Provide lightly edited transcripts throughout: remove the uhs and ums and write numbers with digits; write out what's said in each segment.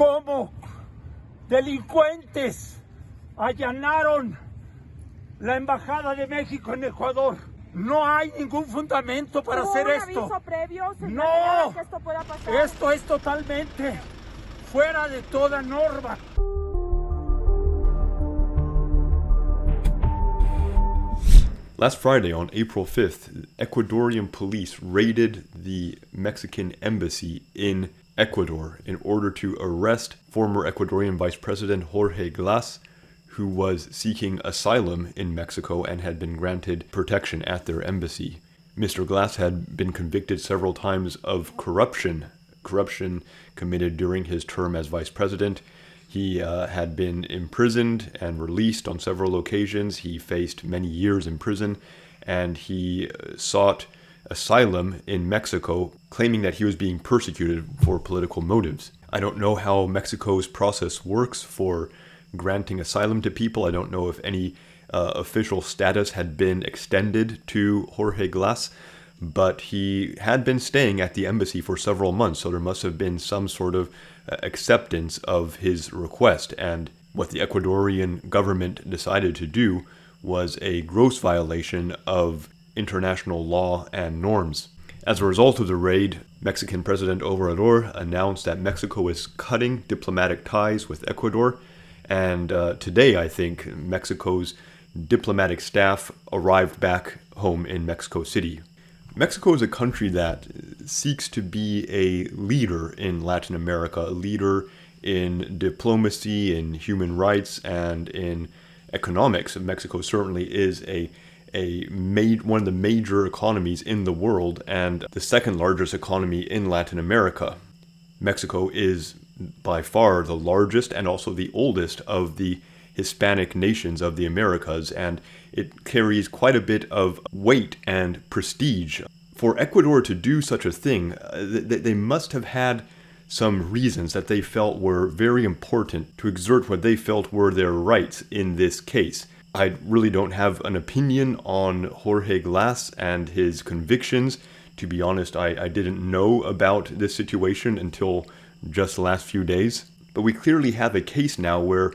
cómo delincuentes allanaron la embajada de México en Ecuador. No hay ningún fundamento para hacer esto. ¿Aviso previo, no, que esto pueda pasar? Esto es totalmente fuera de toda norma. Last Friday, on April 5th, Ecuadorian police raided the Mexican embassy in Ecuador in order to arrest former Ecuadorian Vice President Jorge Glas, who was seeking asylum in Mexico and had been granted protection at their embassy. Mr. Glas had been convicted several times of corruption committed during his term as vice president. He had been imprisoned and released on several occasions. He faced many years in prison, and he sought asylum in Mexico, claiming that he was being persecuted for political motives. I don't know how Mexico's process works for granting asylum to people. I don't know if any official status had been extended to Jorge Glas, but he had been staying at the embassy for several months, so there must have been some sort of acceptance of his request. And what the Ecuadorian government decided to do was a gross violation of international law and norms. As a result of the raid, Mexican President Obrador announced that Mexico is cutting diplomatic ties with Ecuador. And today, I think, Mexico's diplomatic staff arrived back home in Mexico City. Mexico is a country that seeks to be a leader in Latin America, a leader in diplomacy, in human rights, and in economics. Mexico certainly is one of the major economies in the world and the second largest economy in Latin America. Mexico is by far the largest and also the oldest of the Hispanic nations of the Americas, and it carries quite a bit of weight and prestige. For Ecuador to do such a thing, they must have had some reasons that they felt were very important to exert what they felt were their rights in this case. I really don't have an opinion on Jorge Glas and his convictions. To be honest, I didn't know about this situation until just the last few days. But we clearly have a case now where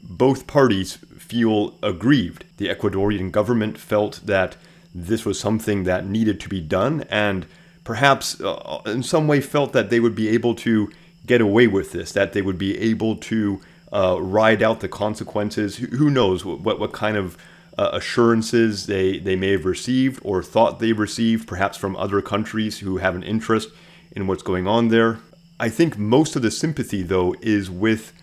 both parties feel aggrieved. The Ecuadorian government felt that this was something that needed to be done, and perhaps in some way felt that they would be able to get away with this, that they would be able to ride out the consequences. Who knows what kind of assurances they may have received or thought they received, perhaps from other countries who have an interest in what's going on there. I think most of the sympathy, though, is with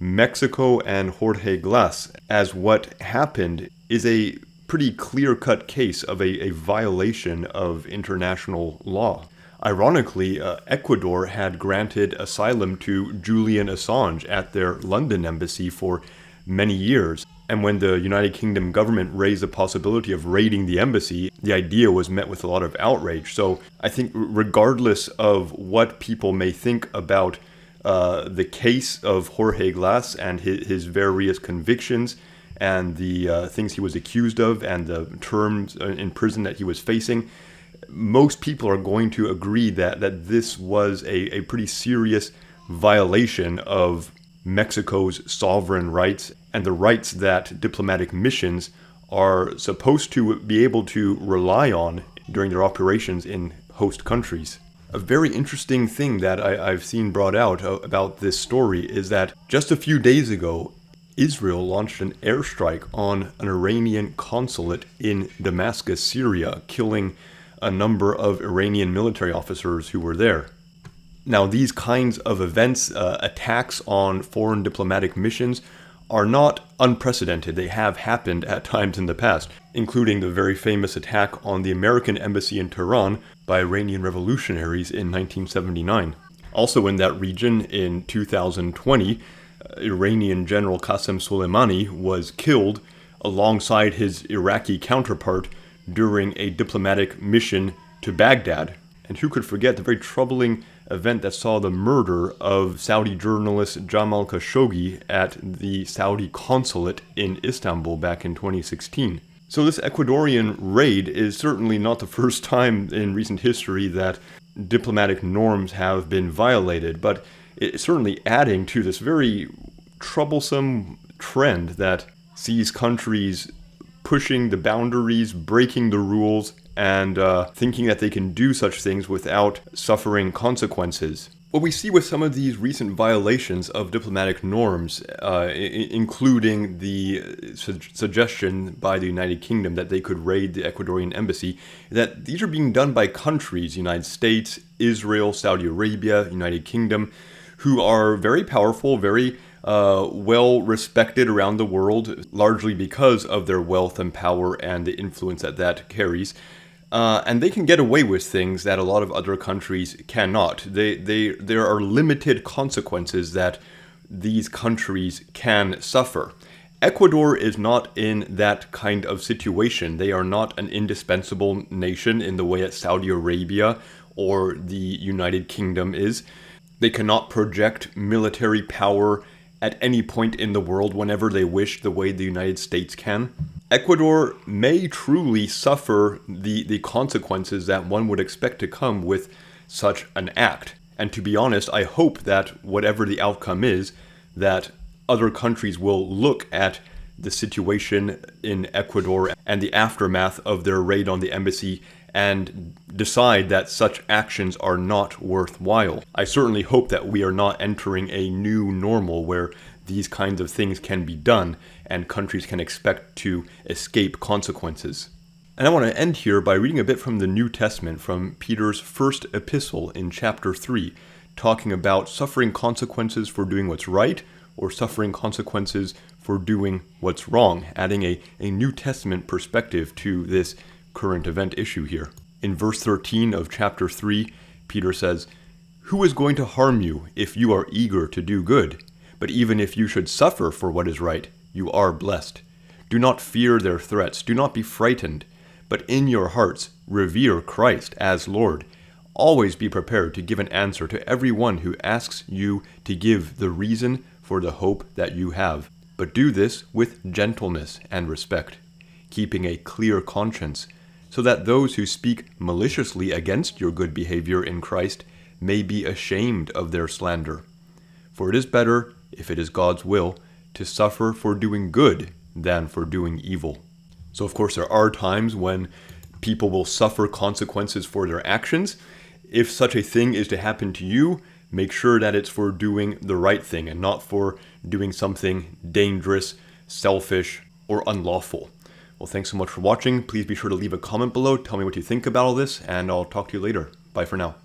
Mexico and Jorge Glas, as what happened is a pretty clear-cut case of a violation of international law. Ironically, Ecuador had granted asylum to Julian Assange at their London embassy for many years. And when the United Kingdom government raised the possibility of raiding the embassy, the idea was met with a lot of outrage. So I think regardless of what people may think about the case of Jorge Glas and his various convictions and the things he was accused of and the terms in prison that he was facing, most people are going to agree that this was a pretty serious violation of Mexico's sovereign rights and the rights that diplomatic missions are supposed to be able to rely on during their operations in host countries. A very interesting thing that I've seen brought out about this story is that just a few days ago, Israel launched an airstrike on an Iranian consulate in Damascus, Syria, killing a number of Iranian military officers who were there. Now, these kinds of events, attacks on foreign diplomatic missions, are not unprecedented. They have happened at times in the past, including the very famous attack on the American embassy in Tehran by Iranian revolutionaries in 1979. Also in that region, in 2020, Iranian General Qasem Soleimani was killed alongside his Iraqi counterpart during a diplomatic mission to Baghdad. And who could forget the very troubling event that saw the murder of Saudi journalist Jamal Khashoggi at the Saudi consulate in Istanbul back in 2016. So this Ecuadorian raid is certainly not the first time in recent history that diplomatic norms have been violated, but it's certainly adding to this very troublesome trend that sees countries pushing the boundaries, breaking the rules, and thinking that they can do such things without suffering consequences. What we see with some of these recent violations of diplomatic norms, including the suggestion by the United Kingdom that they could raid the Ecuadorian embassy, is that these are being done by countries, United States, Israel, Saudi Arabia, United Kingdom, who are very powerful, very well respected around the world, largely because of their wealth and power and the influence that that carries. And they can get away with things that a lot of other countries cannot. There are limited consequences that these countries can suffer. Ecuador is not in that kind of situation. They are not an indispensable nation in the way that Saudi Arabia or the United Kingdom is. They cannot project military power at any point in the world whenever they wish, the way the United States can. Ecuador may truly suffer the consequences that one would expect to come with such an act. And to be honest, I hope that whatever the outcome is, that other countries will look at the situation in Ecuador and the aftermath of their raid on the embassy and decide that such actions are not worthwhile. I certainly hope that we are not entering a new normal where these kinds of things can be done and countries can expect to escape consequences. And I want to end here by reading a bit from the New Testament, from Peter's first epistle in chapter 3, talking about suffering consequences for doing what's right or suffering consequences for doing what's wrong, adding a New Testament perspective to this current event issue here. In verse 13 of chapter 3, Peter says, "Who is going to harm you if you are eager to do good? But even if you should suffer for what is right, you are blessed. Do not fear their threats, do not be frightened, but in your hearts revere Christ as Lord. Always be prepared to give an answer to everyone who asks you to give the reason for the hope that you have. But do this with gentleness and respect, keeping a clear conscience, so that those who speak maliciously against your good behavior in Christ may be ashamed of their slander. For it is better, if it is God's will, to suffer for doing good than for doing evil." So of course there are times when people will suffer consequences for their actions. If such a thing is to happen to you, make sure that it's for doing the right thing and not for doing something dangerous, selfish, or unlawful. Well, thanks so much for watching. Please be sure to leave a comment below. Tell me what you think about all this, and I'll talk to you later. Bye for now.